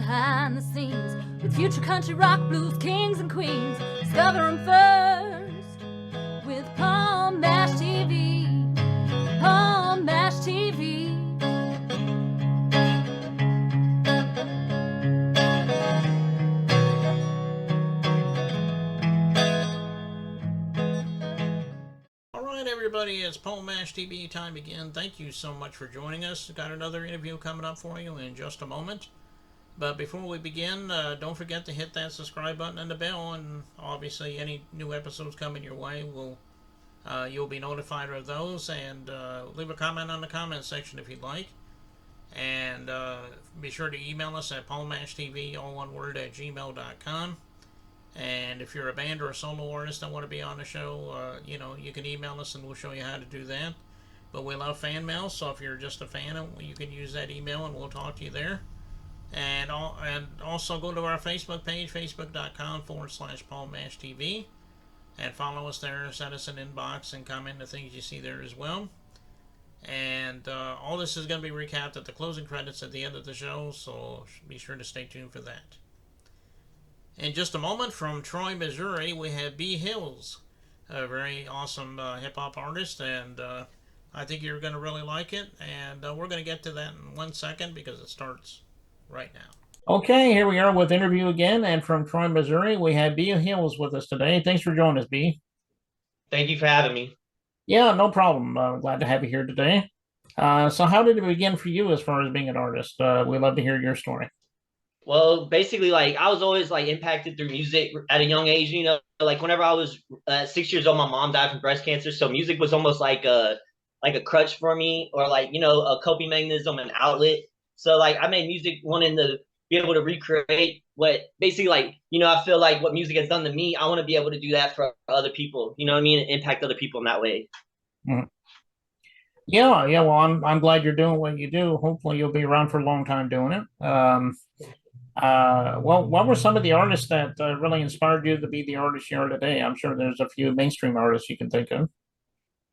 behind the scenes with future country rock blues kings and queens. Discover them first with Palm Mash TV. Palm Mash TV. Everybody, it's Palm Mash TV time again. Thank you so much for joining us. Got another interview coming up for you in just a moment. But before we begin, don't forget to hit that subscribe button and the bell, and obviously any new episodes coming your way you'll be notified of those. And leave a comment on the comment section if you'd like. And be sure to email us at palmmashtv, all one word, at gmail.com. And if you're a band or a solo artist that want to be on the show, you can email us and we'll show you how to do that. But we love fan mail, so if you're just a fan, you can use that email and we'll talk to you there. And also go to our Facebook page, facebook.com/PalmMashTV, and follow us there, send us an inbox, and comment the things you see there as well. And all this is going to be recapped at the closing credits at the end of the show, so be sure to stay tuned for that. In just a moment, from Troy, Missouri, we have Hillz, a very awesome hip-hop artist, and I think you're going to really like it, and we're going to get to that in 1 second because it starts right now. Okay, here we are with interview again, and from Troy, Missouri, we have Hillz with us today. Thanks for joining us, B. Thank you for having me. Yeah, no problem. Glad to have you here today. So how did it begin for you as far as being an artist? We'd love to hear your story. Well, basically, I was always impacted through music at a young age. Whenever I was 6 years old, my mom died from breast cancer, so music was almost like a crutch for me, or a coping mechanism, an outlet. So I made music wanting to be able to recreate what basically I feel like what music has done to me. I want to be able to do that for other people. You know what I mean? And impact other people in that way. Mm-hmm. Yeah. Well, I'm glad you're doing what you do. Hopefully, you'll be around for a long time doing it. What were some of the artists that really inspired you to be the artist you are today? I'm sure there's a few mainstream artists you can think of.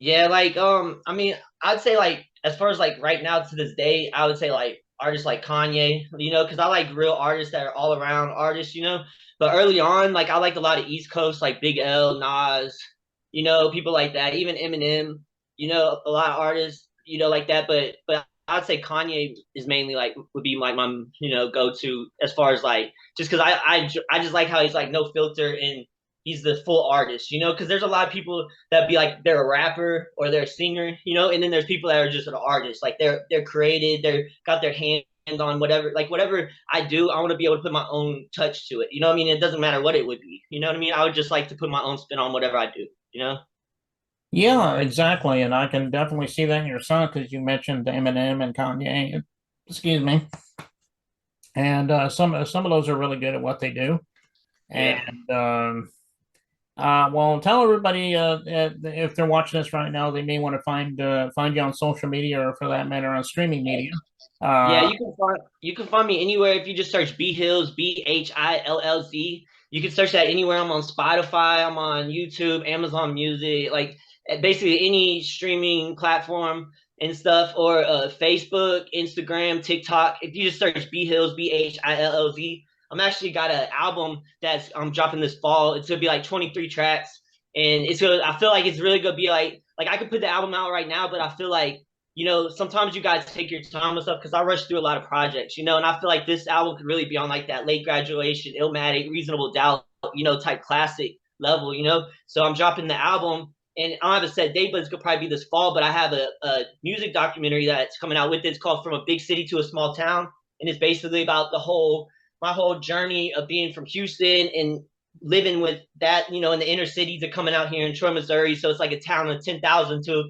Yeah, I'd say as far as right now to this day, I would say artists like Kanye, because I like real artists that are all around artists, But early on, I liked a lot of East Coast, like Big L, Nas, people like that, even Eminem, a lot of artists, like that. But I'd say Kanye is mainly would be my go to as far as just because I just like how he's no filter and he's the full artist, because there's a lot of people that be they're a rapper or they're a singer, and then there's people that are just an artist, they're created, they're got their hand on whatever I do, I want to be able to put my own touch to it, you know what I mean? It doesn't matter what it would be, you know what I mean? I would just like to put my own spin on whatever I do, Yeah, exactly, and I can definitely see that in your son because you mentioned Eminem and Kanye. Excuse me, and some of those are really good at what they do. Yeah. And well, tell everybody if they're watching this right now, they may want to find you on social media, or for that matter, on streaming media. Yeah, you can find me anywhere if you just search Hillz, Bhillz. You can search that anywhere. I'm on Spotify, I'm on YouTube, Amazon Music, basically any streaming platform and stuff, or Facebook, Instagram, TikTok. If you just search Hillz, Bhillz. I'm actually got an album that's I'm dropping this fall. It's gonna be 23 tracks, and I feel like it's really gonna be I could put the album out right now, but I feel sometimes you guys take your time and stuff because I rush through a lot of projects, and I feel like this album could really be on that Late Graduation, Illmatic, Reasonable Doubt, type classic level, So I'm dropping the album, and I don't have a set date, but it's gonna probably be this fall. But I have a music documentary that's coming out with it. It's called From a Big City to a Small Town, and it's basically about my whole journey of being from Houston and living with that, in the inner cities, to coming out here in Troy, Missouri. So it's a town of 10,000 to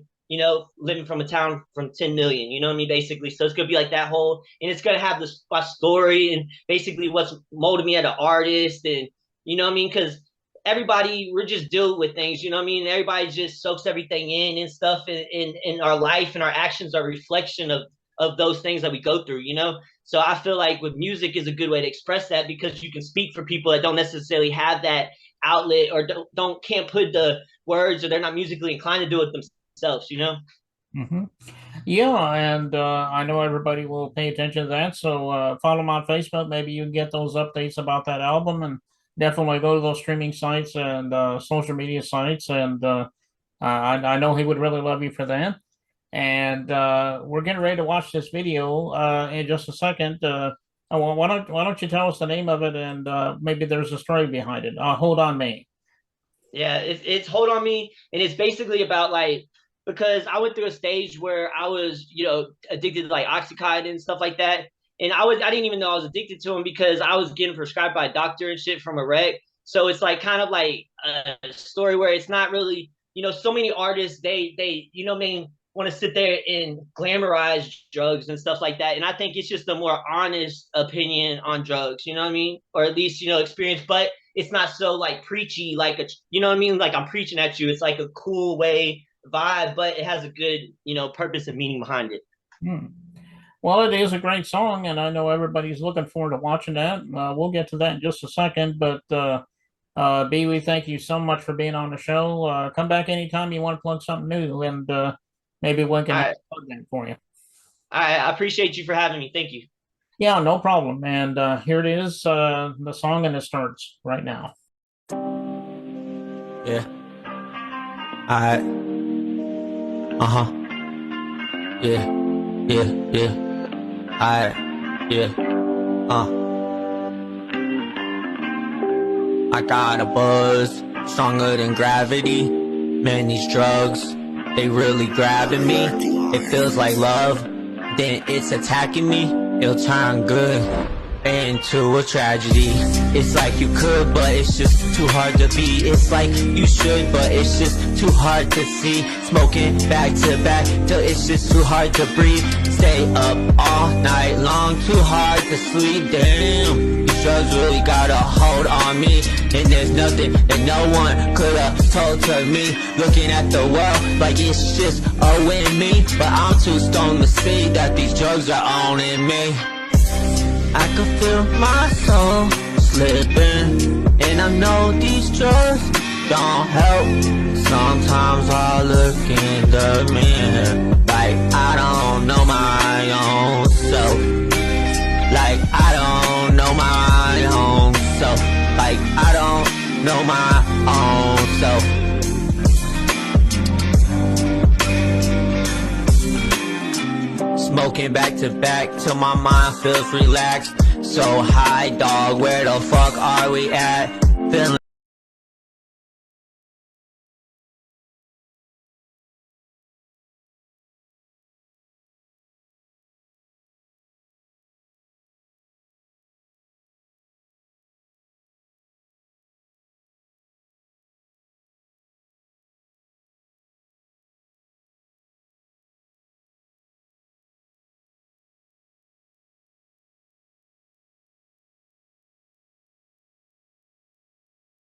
living from a town from 10 million, you know what I mean, basically. So it's going to be that whole, and it's going to have my story and basically what's molded me as an artist. And, you know what I mean? Because we're just dealing with things, you know what I mean? Everybody just soaks everything in and stuff, in our life, and our actions are a reflection of those things that we go through, So I feel with music is a good way to express that, because you can speak for people that don't necessarily have that outlet, or can't put the words, or they're not musically inclined to do it themselves, Mm-hmm. Yeah, and I know everybody will pay attention to that. So follow them on Facebook. Maybe you can get those updates about that album, and definitely go to those streaming sites and social media sites. And I know he would really love you for that. And we're getting ready to watch this video in just a second. Why don't you tell us the name of it, and maybe there's a story behind it. Hold on me. Yeah, it's Hold on Me, and it's basically about like, because I went through a stage where I was, addicted to like Oxycontin and stuff like that. And I didn't even know I was addicted to them because I was getting prescribed by a doctor and shit from a wreck. So it's like kind of like a story where it's not really, so many artists, they what I mean, want to sit there and glamorize drugs and stuff like that. And I think it's just a more honest opinion on drugs, you know what I mean? Or at least, experience, but it's not so like preachy, like you know what I mean? Like I'm preaching at you. It's like a cool way vibe, but it has a good, purpose and meaning behind it. Hmm. Well, it is a great song, and I know everybody's looking forward to watching that. We'll get to that in just a second, but B, we thank you so much for being on the show. Come back anytime you want to plug something new, and maybe one can have a plug in for you. I appreciate you for having me. Thank you. Yeah, no problem. And here it is, the song, and it starts right now. Yeah. Alright. Uh-huh. Yeah. Alright. Yeah. I got a buzz, stronger than gravity. Man, these drugs, they really grabbing me. It feels like love, then it's attacking me. It'll turn good into a tragedy. It's like you could, but it's just too hard to be. It's like you should, but it's just too hard to see. Smoking back to back till it's just too hard to breathe. Stay up all night long, too hard to sleep. Damn, these drugs really got a hold on me, and there's nothing that no one could have told to me. Looking at the world like it's just owing me, but I'm too stoned to see that these drugs are owning me. I can feel my soul slipping, and I know these drugs don't help. Sometimes I look in the mirror like I don't know my own self. Like I don't know my own self. Like I don't know my own self. Smoking back to back till my mind feels relaxed. So high, dog, where the fuck are we at? Feeling